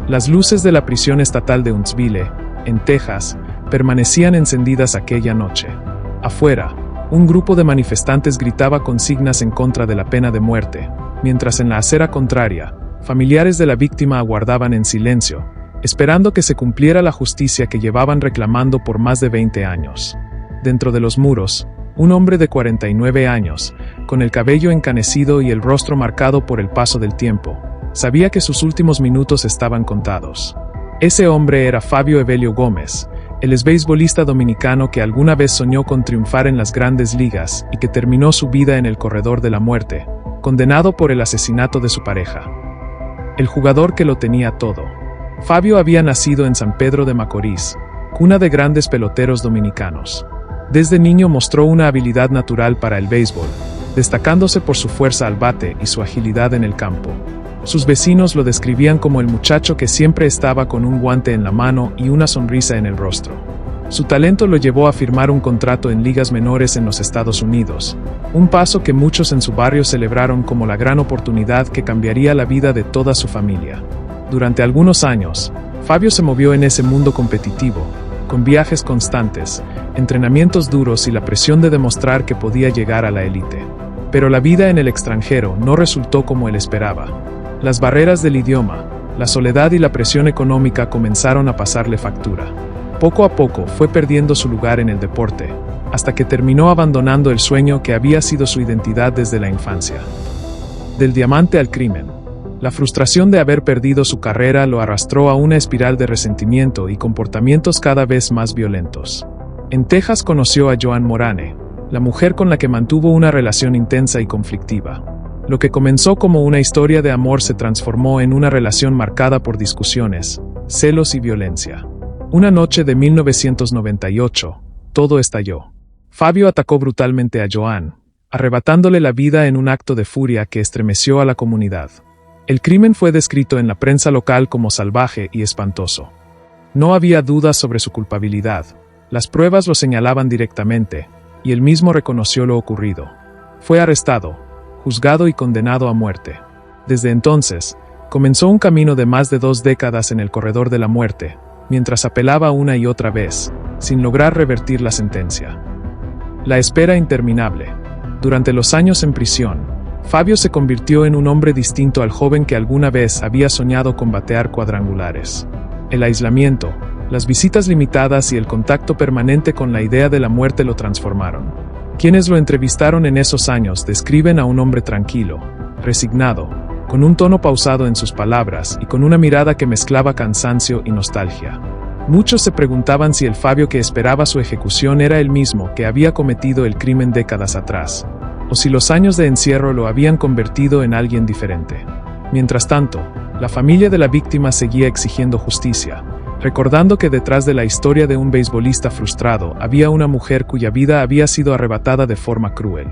Las luces de la prisión estatal de Huntsville, en Texas, permanecían encendidas aquella noche. Afuera, un grupo de manifestantes gritaba consignas en contra de la pena de muerte, mientras en la acera contraria, familiares de la víctima aguardaban en silencio, esperando que se cumpliera la justicia que llevaban reclamando por más de 20 años. Dentro de los muros, un hombre de 49 años, con el cabello encanecido y el rostro marcado por el paso del tiempo, sabía que sus últimos minutos estaban contados. Ese hombre era Fabio Evelio Gómez, el exbeisbolista dominicano que alguna vez soñó con triunfar en las grandes ligas y que terminó su vida en el corredor de la muerte, condenado por el asesinato de su pareja. El jugador que lo tenía todo. Fabio había nacido en San Pedro de Macorís, cuna de grandes peloteros dominicanos. Desde niño mostró una habilidad natural para el béisbol, destacándose por su fuerza al bate y su agilidad en el campo. Sus vecinos lo describían como el muchacho que siempre estaba con un guante en la mano y una sonrisa en el rostro. Su talento lo llevó a firmar un contrato en ligas menores en los Estados Unidos, un paso que muchos en su barrio celebraron como la gran oportunidad que cambiaría la vida de toda su familia. Durante algunos años, Fabio se movió en ese mundo competitivo, con viajes constantes, entrenamientos duros y la presión de demostrar que podía llegar a la élite. Pero la vida en el extranjero no resultó como él esperaba. Las barreras del idioma, la soledad y la presión económica comenzaron a pasarle factura. Poco a poco fue perdiendo su lugar en el deporte, hasta que terminó abandonando el sueño que había sido su identidad desde la infancia. Del diamante al crimen. La frustración de haber perdido su carrera lo arrastró a una espiral de resentimiento y comportamientos cada vez más violentos. En Texas conoció a Joan Morane, la mujer con la que mantuvo una relación intensa y conflictiva. Lo que comenzó como una historia de amor se transformó en una relación marcada por discusiones, celos y violencia. Una noche de 1998, todo estalló. Fabio atacó brutalmente a Joan, arrebatándole la vida en un acto de furia que estremeció a la comunidad. El crimen fue descrito en la prensa local como salvaje y espantoso. No había dudas sobre su culpabilidad, las pruebas lo señalaban directamente, y él mismo reconoció lo ocurrido. Fue arrestado, juzgado y condenado a muerte. Desde entonces, comenzó un camino de más de 2 décadas en el corredor de la muerte, mientras apelaba una y otra vez, sin lograr revertir la sentencia. La espera interminable. Durante los años en prisión, Fabio se convirtió en un hombre distinto al joven que alguna vez había soñado con batear cuadrangulares. El aislamiento, las visitas limitadas y el contacto permanente con la idea de la muerte lo transformaron. Quienes lo entrevistaron en esos años describen a un hombre tranquilo, resignado, con un tono pausado en sus palabras y con una mirada que mezclaba cansancio y nostalgia. Muchos se preguntaban si el Fabio que esperaba su ejecución era el mismo que había cometido el crimen décadas atrás, o si los años de encierro lo habían convertido en alguien diferente. Mientras tanto, la familia de la víctima seguía exigiendo justicia, recordando que detrás de la historia de un beisbolista frustrado había una mujer cuya vida había sido arrebatada de forma cruel.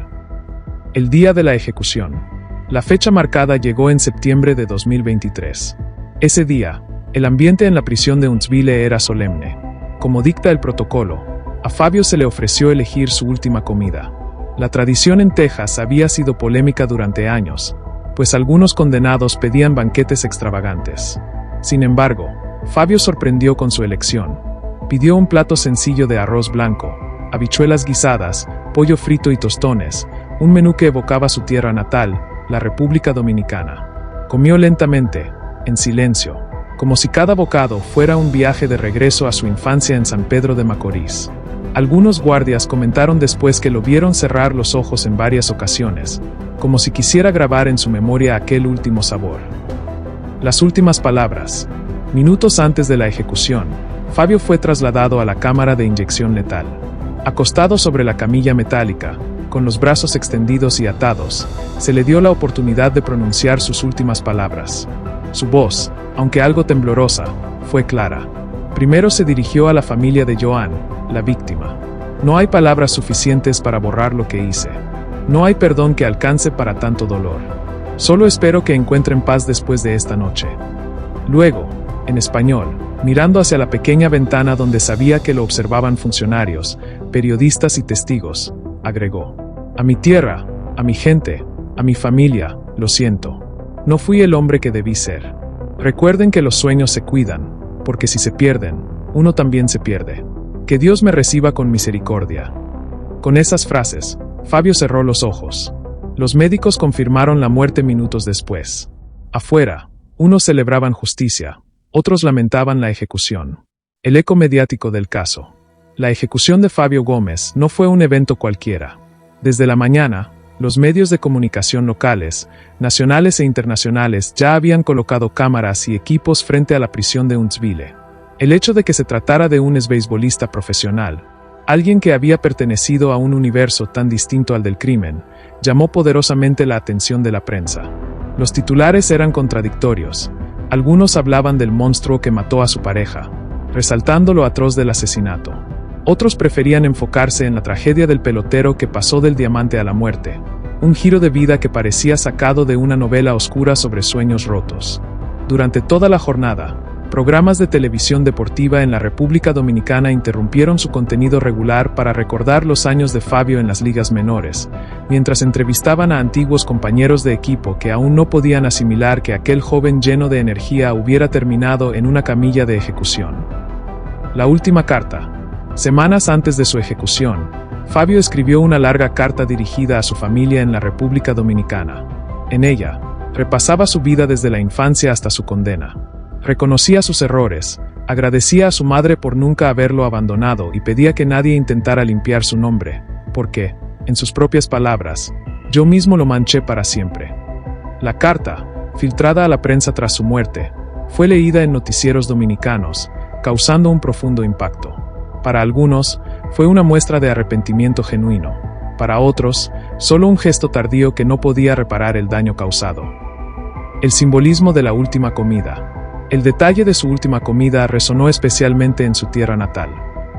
El día de la ejecución. La fecha marcada llegó en septiembre de 2023. Ese día, el ambiente en la prisión de Huntsville era solemne. Como dicta el protocolo, a Fabio se le ofreció elegir su última comida. La tradición en Texas había sido polémica durante años, pues algunos condenados pedían banquetes extravagantes. Sin embargo, Fabio sorprendió con su elección. Pidió un plato sencillo de arroz blanco, habichuelas guisadas, pollo frito y tostones, un menú que evocaba su tierra natal, la República Dominicana. Comió lentamente, en silencio, como si cada bocado fuera un viaje de regreso a su infancia en San Pedro de Macorís. Algunos guardias comentaron después que lo vieron cerrar los ojos en varias ocasiones, como si quisiera grabar en su memoria aquel último sabor. Las últimas palabras. Minutos antes de la ejecución, Fabio fue trasladado a la cámara de inyección letal. Acostado sobre la camilla metálica, con los brazos extendidos y atados, se le dio la oportunidad de pronunciar sus últimas palabras. Su voz, aunque algo temblorosa, fue clara. Primero se dirigió a la familia de Joan, la víctima. No hay palabras suficientes para borrar lo que hice. No hay perdón que alcance para tanto dolor. Solo espero que encuentren paz después de esta noche. Luego, en español, mirando hacia la pequeña ventana donde sabía que lo observaban funcionarios, periodistas y testigos, agregó: a mi tierra, a mi gente, a mi familia, lo siento. No fui el hombre que debí ser. Recuerden que los sueños se cuidan, porque si se pierden, uno también se pierde. Que Dios me reciba con misericordia. Con esas frases, Fabio cerró los ojos. Los médicos confirmaron la muerte minutos después. Afuera, unos celebraban justicia, otros lamentaban la ejecución. El eco mediático del caso. La ejecución de Fabio Gómez no fue un evento cualquiera. Desde la mañana, los medios de comunicación locales, nacionales e internacionales ya habían colocado cámaras y equipos frente a la prisión de Huntsville. El hecho de que se tratara de un exbeisbolista profesional, alguien que había pertenecido a un universo tan distinto al del crimen, llamó poderosamente la atención de la prensa. Los titulares eran contradictorios. Algunos hablaban del monstruo que mató a su pareja, resaltando lo atroz del asesinato. Otros preferían enfocarse en la tragedia del pelotero que pasó del diamante a la muerte, un giro de vida que parecía sacado de una novela oscura sobre sueños rotos. Durante toda la jornada, programas de televisión deportiva en la República Dominicana interrumpieron su contenido regular para recordar los años de Fabio en las ligas menores, mientras entrevistaban a antiguos compañeros de equipo que aún no podían asimilar que aquel joven lleno de energía hubiera terminado en una camilla de ejecución. La última carta. Semanas antes de su ejecución, Fabio escribió una larga carta dirigida a su familia en la República Dominicana. En ella, repasaba su vida desde la infancia hasta su condena. Reconocía sus errores, agradecía a su madre por nunca haberlo abandonado y pedía que nadie intentara limpiar su nombre, porque, en sus propias palabras, yo mismo lo manché para siempre. La carta, filtrada a la prensa tras su muerte, fue leída en noticieros dominicanos, causando un profundo impacto. Para algunos, fue una muestra de arrepentimiento genuino. Para otros, solo un gesto tardío que no podía reparar el daño causado. El simbolismo de la última comida. El detalle de su última comida resonó especialmente en su tierra natal.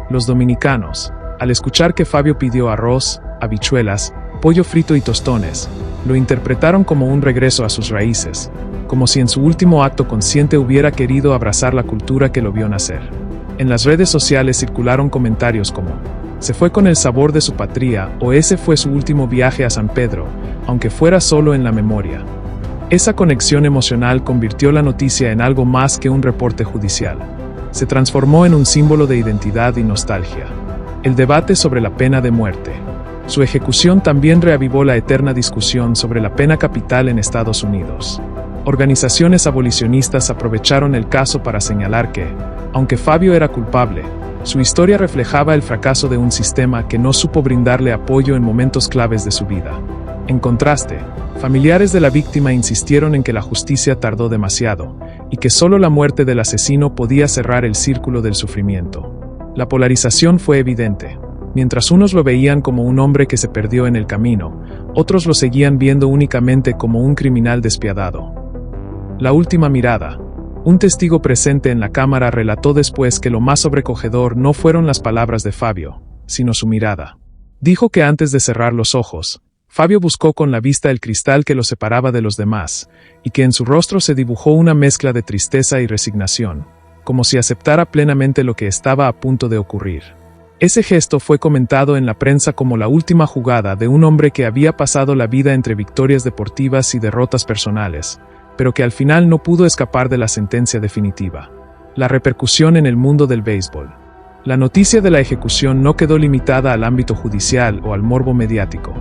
Los dominicanos, al escuchar que Fabio pidió arroz, habichuelas, pollo frito y tostones, lo interpretaron como un regreso a sus raíces, como si en su último acto consciente hubiera querido abrazar la cultura que lo vio nacer. En las redes sociales circularon comentarios como: se fue con el sabor de su patria, o ese fue su último viaje a San Pedro, aunque fuera solo en la memoria. Esa conexión emocional convirtió la noticia en algo más que un reporte judicial. Se transformó en un símbolo de identidad y nostalgia. El debate sobre la pena de muerte. Su ejecución también reavivó la eterna discusión sobre la pena capital en Estados Unidos. Organizaciones abolicionistas aprovecharon el caso para señalar que, aunque Fabio era culpable, su historia reflejaba el fracaso de un sistema que no supo brindarle apoyo en momentos claves de su vida. En contraste, familiares de la víctima insistieron en que la justicia tardó demasiado, y que solo la muerte del asesino podía cerrar el círculo del sufrimiento. La polarización fue evidente. Mientras unos lo veían como un hombre que se perdió en el camino, otros lo seguían viendo únicamente como un criminal despiadado. La última mirada. Un testigo presente en la cámara relató después que lo más sobrecogedor no fueron las palabras de Fabio, sino su mirada. Dijo que antes de cerrar los ojos, Fabio buscó con la vista el cristal que lo separaba de los demás, y que en su rostro se dibujó una mezcla de tristeza y resignación, como si aceptara plenamente lo que estaba a punto de ocurrir. Ese gesto fue comentado en la prensa como la última jugada de un hombre que había pasado la vida entre victorias deportivas y derrotas personales, pero que al final no pudo escapar de la sentencia definitiva. La repercusión en el mundo del béisbol. La noticia de la ejecución no quedó limitada al ámbito judicial o al morbo mediático.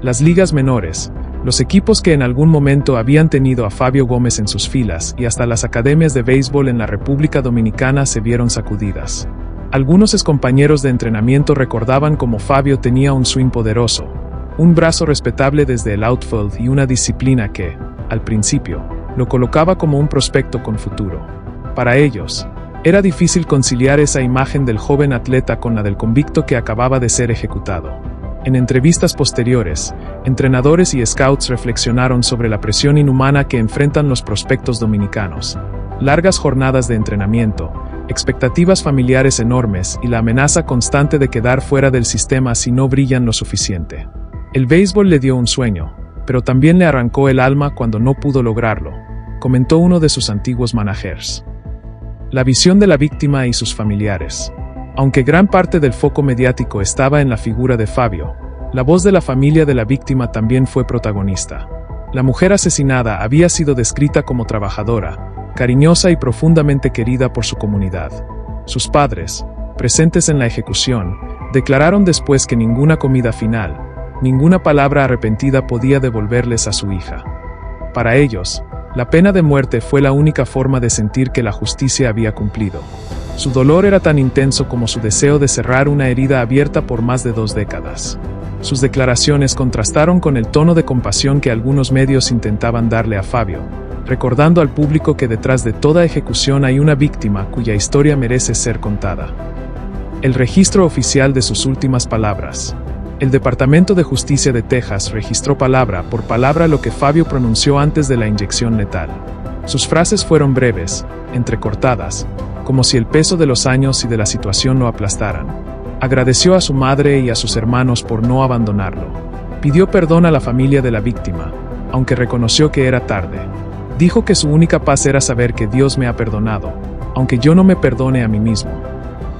Las ligas menores, los equipos que en algún momento habían tenido a Fabio Gómez en sus filas y hasta las academias de béisbol en la República Dominicana se vieron sacudidas. Algunos excompañeros de entrenamiento recordaban cómo Fabio tenía un swing poderoso, un brazo respetable desde el outfield y una disciplina que, al principio, lo colocaba como un prospecto con futuro. Para ellos, era difícil conciliar esa imagen del joven atleta con la del convicto que acababa de ser ejecutado. En entrevistas posteriores, entrenadores y scouts reflexionaron sobre la presión inhumana que enfrentan los prospectos dominicanos. Largas jornadas de entrenamiento, expectativas familiares enormes y la amenaza constante de quedar fuera del sistema si no brillan lo suficiente. El béisbol le dio un sueño, pero también le arrancó el alma cuando no pudo lograrlo, comentó uno de sus antiguos managers. La visión de la víctima y sus familiares. Aunque gran parte del foco mediático estaba en la figura de Fabio, la voz de la familia de la víctima también fue protagonista. La mujer asesinada había sido descrita como trabajadora, cariñosa y profundamente querida por su comunidad. Sus padres, presentes en la ejecución, declararon después que ninguna comida final, ninguna palabra arrepentida podía devolverles a su hija. Para ellos, la pena de muerte fue la única forma de sentir que la justicia había cumplido. Su dolor era tan intenso como su deseo de cerrar una herida abierta por más de 2 décadas. Sus declaraciones contrastaron con el tono de compasión que algunos medios intentaban darle a Fabio, recordando al público que detrás de toda ejecución hay una víctima cuya historia merece ser contada. El registro oficial de sus últimas palabras. El Departamento de Justicia de Texas registró palabra por palabra lo que Fabio pronunció antes de la inyección letal. Sus frases fueron breves, entrecortadas, como si el peso de los años y de la situación lo aplastaran. Agradeció a su madre y a sus hermanos por no abandonarlo. Pidió perdón a la familia de la víctima, aunque reconoció que era tarde. Dijo que su única paz era saber que Dios me ha perdonado, aunque yo no me perdone a mí mismo.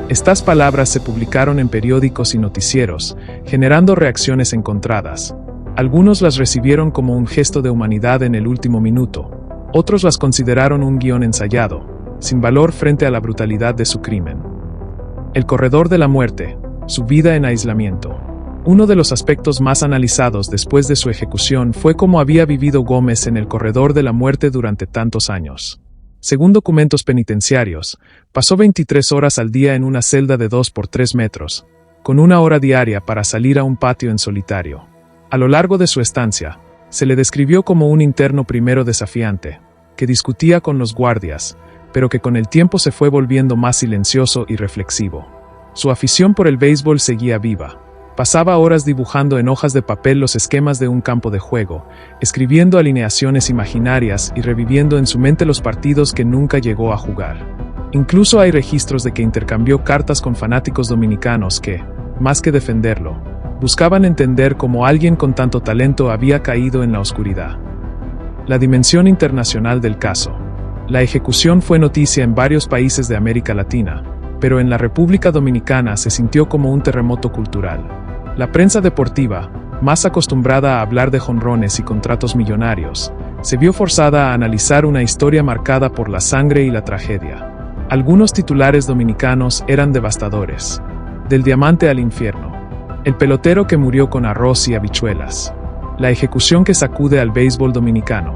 Estas palabras se publicaron en periódicos y noticieros, generando reacciones encontradas. Algunos las recibieron como un gesto de humanidad en el último minuto, otros las consideraron un guión ensayado, sin valor frente a la brutalidad de su crimen. El corredor de la muerte, su vida en aislamiento. Uno de los aspectos más analizados después de su ejecución fue cómo había vivido Gómez en el corredor de la muerte durante tantos años. Según documentos penitenciarios, pasó 23 horas al día en una celda de 2 por 3 metros, con 1 hora diaria para salir a un patio en solitario. A lo largo de su estancia, se le describió como un interno primero desafiante, que discutía con los guardias, pero que con el tiempo se fue volviendo más silencioso y reflexivo. Su afición por el béisbol seguía viva. Pasaba horas dibujando en hojas de papel los esquemas de un campo de juego, escribiendo alineaciones imaginarias y reviviendo en su mente los partidos que nunca llegó a jugar. Incluso hay registros de que intercambió cartas con fanáticos dominicanos que, más que defenderlo, buscaban entender cómo alguien con tanto talento había caído en la oscuridad. La dimensión internacional del caso. La ejecución fue noticia en varios países de América Latina, pero en la República Dominicana se sintió como un terremoto cultural. La prensa deportiva, más acostumbrada a hablar de jonrones y contratos millonarios, se vio forzada a analizar una historia marcada por la sangre y la tragedia. Algunos titulares dominicanos eran devastadores. Del diamante al infierno. El pelotero que murió con arroz y habichuelas. La ejecución que sacude al béisbol dominicano.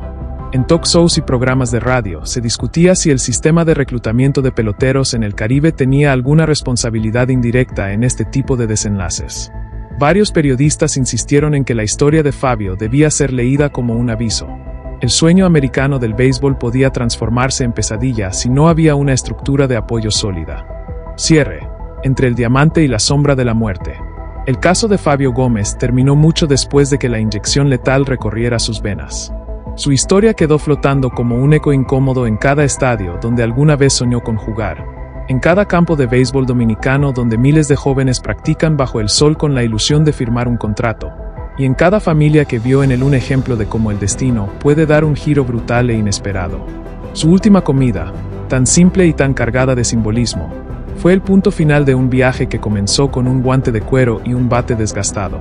En talk shows y programas de radio se discutía si el sistema de reclutamiento de peloteros en el Caribe tenía alguna responsabilidad indirecta en este tipo de desenlaces. Varios periodistas insistieron en que la historia de Fabio debía ser leída como un aviso. El sueño americano del béisbol podía transformarse en pesadilla si no había una estructura de apoyo sólida. Cierre. Entre el diamante y la sombra de la muerte. El caso de Fabio Gómez terminó mucho después de que la inyección letal recorriera sus venas. Su historia quedó flotando como un eco incómodo en cada estadio donde alguna vez soñó con jugar, en cada campo de béisbol dominicano donde miles de jóvenes practican bajo el sol con la ilusión de firmar un contrato, y en cada familia que vio en él un ejemplo de cómo el destino puede dar un giro brutal e inesperado. Su última comida, tan simple y tan cargada de simbolismo, fue el punto final de un viaje que comenzó con un guante de cuero y un bate desgastado.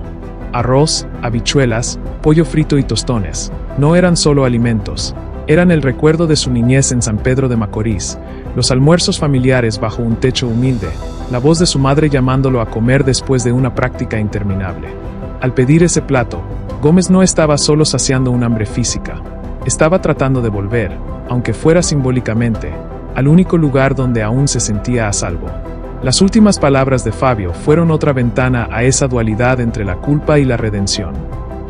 Arroz, habichuelas, pollo frito y tostones, no eran solo alimentos, eran el recuerdo de su niñez en San Pedro de Macorís, los almuerzos familiares bajo un techo humilde, la voz de su madre llamándolo a comer después de una práctica interminable. Al pedir ese plato, Gómez no estaba solo saciando un hambre física, estaba tratando de volver, aunque fuera simbólicamente, al único lugar donde aún se sentía a salvo. Las últimas palabras de Fabio fueron otra ventana a esa dualidad entre la culpa y la redención.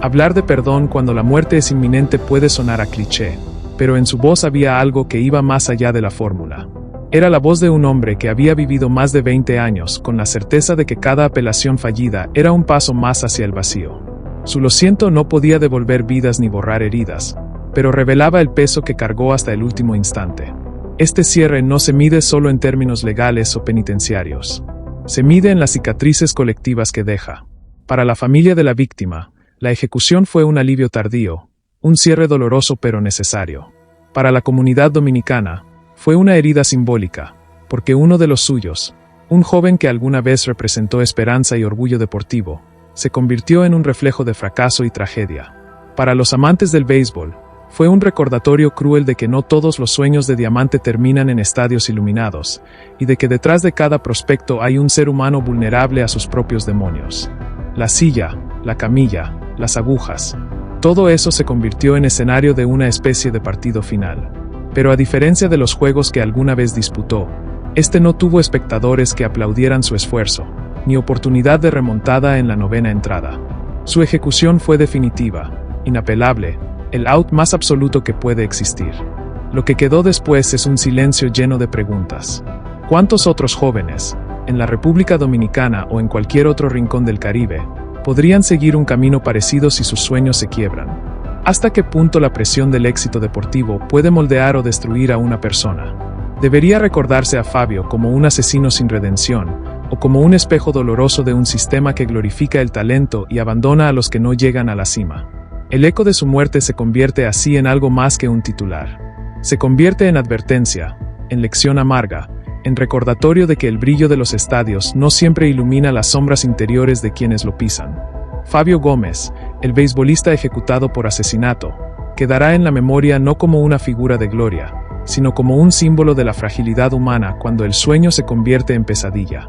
Hablar de perdón cuando la muerte es inminente puede sonar a cliché, pero en su voz había algo que iba más allá de la fórmula. Era la voz de un hombre que había vivido más de 20 años con la certeza de que cada apelación fallida era un paso más hacia el vacío. Su lo siento no podía devolver vidas ni borrar heridas, pero revelaba el peso que cargó hasta el último instante. Este cierre no se mide solo en términos legales o penitenciarios. Se mide en las cicatrices colectivas que deja. Para la familia de la víctima, la ejecución fue un alivio tardío, un cierre doloroso pero necesario. Para la comunidad dominicana, fue una herida simbólica, porque uno de los suyos, un joven que alguna vez representó esperanza y orgullo deportivo, se convirtió en un reflejo de fracaso y tragedia. Para los amantes del béisbol, Fue un recordatorio cruel de que no todos los sueños de diamante terminan en estadios iluminados, y de que detrás de cada prospecto hay un ser humano vulnerable a sus propios demonios. La silla, la camilla, las agujas, todo eso se convirtió en escenario de una especie de partido final. Pero a diferencia de los juegos que alguna vez disputó, este no tuvo espectadores que aplaudieran su esfuerzo, ni oportunidad de remontada en la novena entrada. Su ejecución fue definitiva, inapelable, el out más absoluto que puede existir. Lo que quedó después es un silencio lleno de preguntas. ¿Cuántos otros jóvenes, en la República Dominicana o en cualquier otro rincón del Caribe, podrían seguir un camino parecido si sus sueños se quiebran? ¿Hasta qué punto la presión del éxito deportivo puede moldear o destruir a una persona? ¿Debería recordarse a Fabio como un asesino sin redención, o como un espejo doloroso de un sistema que glorifica el talento y abandona a los que no llegan a la cima? El eco de su muerte se convierte así en algo más que un titular. Se convierte en advertencia, en lección amarga, en recordatorio de que el brillo de los estadios no siempre ilumina las sombras interiores de quienes lo pisan. Fabio Gómez, el beisbolista ejecutado por asesinato, quedará en la memoria no como una figura de gloria, sino como un símbolo de la fragilidad humana cuando el sueño se convierte en pesadilla.